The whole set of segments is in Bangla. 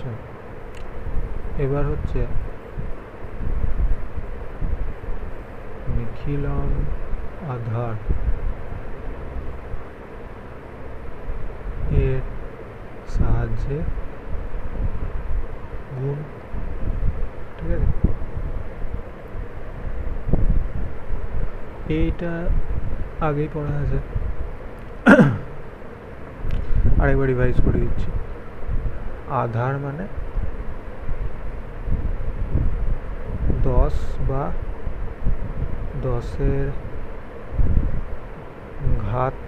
আচ্ছা, এবার হচ্ছে নিখিলম আধার এর সাহায্যে গুণ। ঠিক আছে, এইটা আগেই পড়া আছে, আরেকবার রিভাইজ করে দিচ্ছি। আধার মানে 10 বা 10-এর ঘাত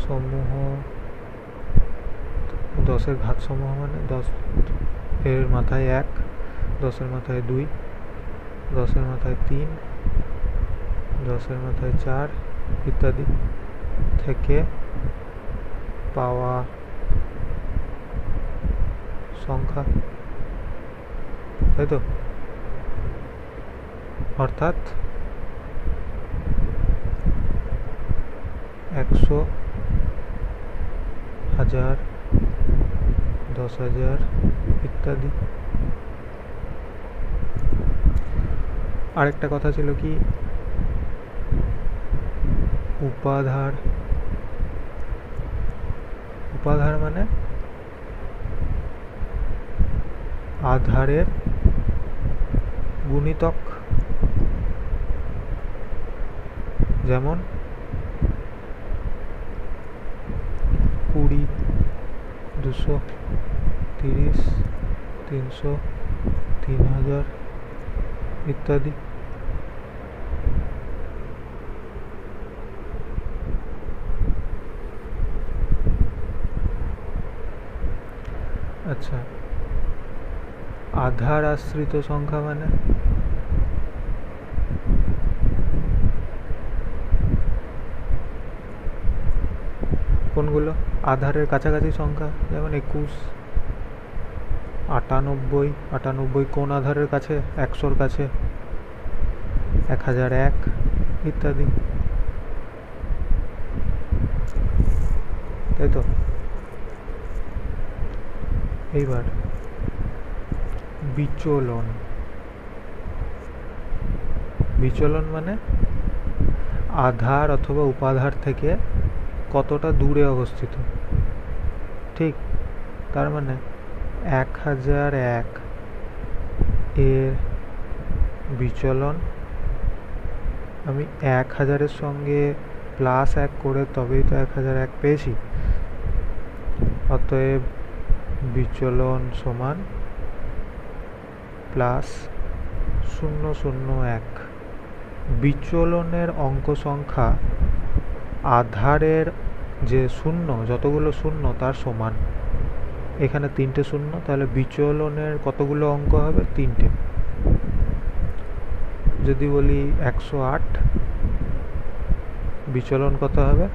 সমূহ, 10-এর ঘাত সমূহ মানে 10 এর মাথায় 1, 10-এর মাথায় 2, 10-এর মাথায় 3, 10-এর মাথায় 4 ইত্যাদি থেকে পাওয়া সংখ্যা, তাই তো? অর্থাৎ 100, 1000, 10,000 ইত্যাদি। আরেকটা কথা ছিল কি, উপাধার। উপাধার মানে আধারের গুণিতক, যেমন 20, 200, 30, 300, 3000 ইত্যাদি। আচ্ছা, আধার আশ্রিত সংখ্যা মানে কোনগুলো? আধারের কাছাকাছি সংখ্যা, যেমন 21, 98, 98 কোন আধারের কাছে? 100-র কাছে, 1001 ইত্যাদি, তাই তো? এইবার বিচলন। বিচলন মানে আধার অথবা উপাধার থেকে কতটা দূরে অবস্থিত। ঠিক, তার মানে 1001 এর বিচলন আমি 1000-এর সঙ্গে +1 করে তবেই তো 1001 পেয়েছি। অতএব বিচলন সমান +001। বিচলনের অঙ্ক সংখ্যা আধারের যে শূন্য, যতগুলো শূন্য তার সমান। এখানে 3টে শূন্য, তাহলে বিচলনের কতগুলো অঙ্ক হবে? 3টে। যদি বলি 108, বিচলন কত হবে?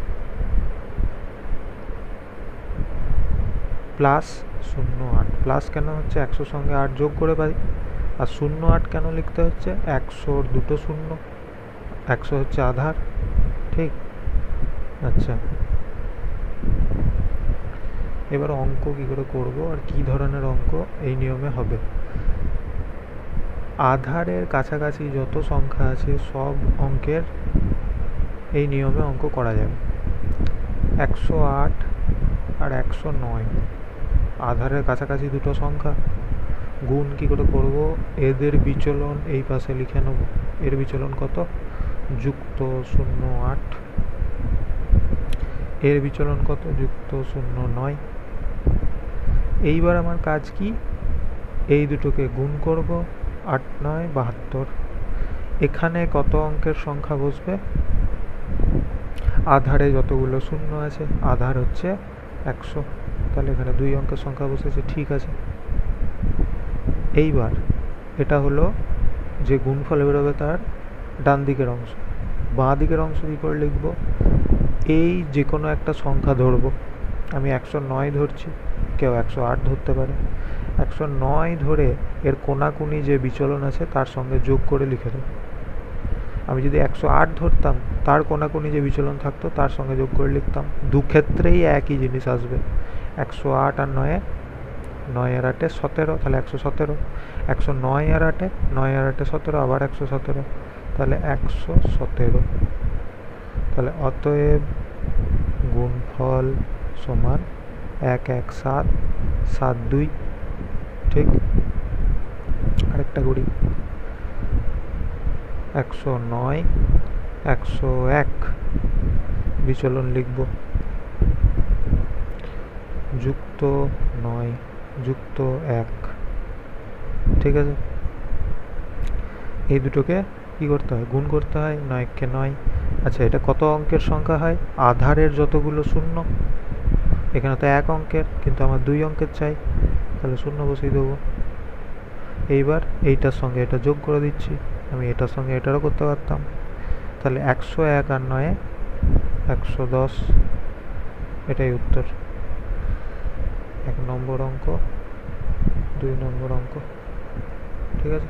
+08। প্লাস কেন হচ্ছে? 100 সঙ্গে 8 যোগ করে পাই। আর 08 কেন লিখতে হচ্ছে? 100-র দুটো শূন্য, 100 হচ্ছে আধার। ঠিক, আচ্ছা, এবার অঙ্ক কি করে করব আর কি ধরনের অঙ্ক এই নিয়মে হবে? আধারের কাছাকাছি যত সংখ্যা আছে সব অঙ্কের এই নিয়মে অঙ্ক করা যাবে। 108 আর 109 আধারের কাছাকাছি দুটো সংখ্যা, গুণ কি করে করব? এদের বিচলন এই পাশে লিখে নেব। এর বিচলন কত? যুক্ত 08। এর বিচলন কত? যুক্ত 09। এইবার আমার কাজ কি? এই দুটোকে গুণ করব, 8, 9, 72। এখানে কত অঙ্কের সংখ্যা বসবে? আধারে যতগুলো শূন্য আছে, আধার হচ্ছে 100, তাহলে এখানে 2 অঙ্কের সংখ্যা বসেছে। ঠিক আছে, এইবার এটা হলো যে গুণফল বেরোবে তার ডান দিকের অংশ। বাঁ দিকের অংশ কী করে লিখব? এই যে কোনো একটা সংখ্যা ধরবো। আমি 109 ধরছি, কেউ 108 ধরতে পারে। 109 ধরে এর কোনাকুনি যে বিচলন আছে তার সঙ্গে যোগ করে লিখে দেবো। আমি যদি 108 ধরতাম, তার কোনাকুনি যে বিচলন থাকতো তার সঙ্গে যোগ করে লিখতাম। দু ক্ষেত্রেই একই জিনিস আসবে, 108 আর 9 9 আর 8 17, তাহলে 117। 109 আর 8, 9 আর 8 17, আবার 117, তাহলে 117। তাহলে অতএব গুণফল সমান 117 72। ঠিক, আরেকটা করি। 109 101 বিচলন লিখব, যুক্ত 9 যুক্ত 1। ঠিক আছে, এই দুটোকে কি করতে হয়? গুণ করতে হয়। 9 কে 9। আচ্ছা, এটা কত অঙ্কের সংখ্যা হয়? আধারের যতগুলো শূন্য, এখানে তো 1 অঙ্কের, কিন্তু আমার 2 অঙ্কের চাই, তাহলে শূন্য বসিয়ে দেবো। এইবার এইটার সঙ্গে এটা যোগ করে দিচ্ছি, আমি এটার সঙ্গে এটারও করতে পারতাম। তাহলে 101 আর 9 110, এটাই উত্তর। 1 নম্বর অঙ্ক, 2 নম্বর অঙ্ক। ঠিক আছে।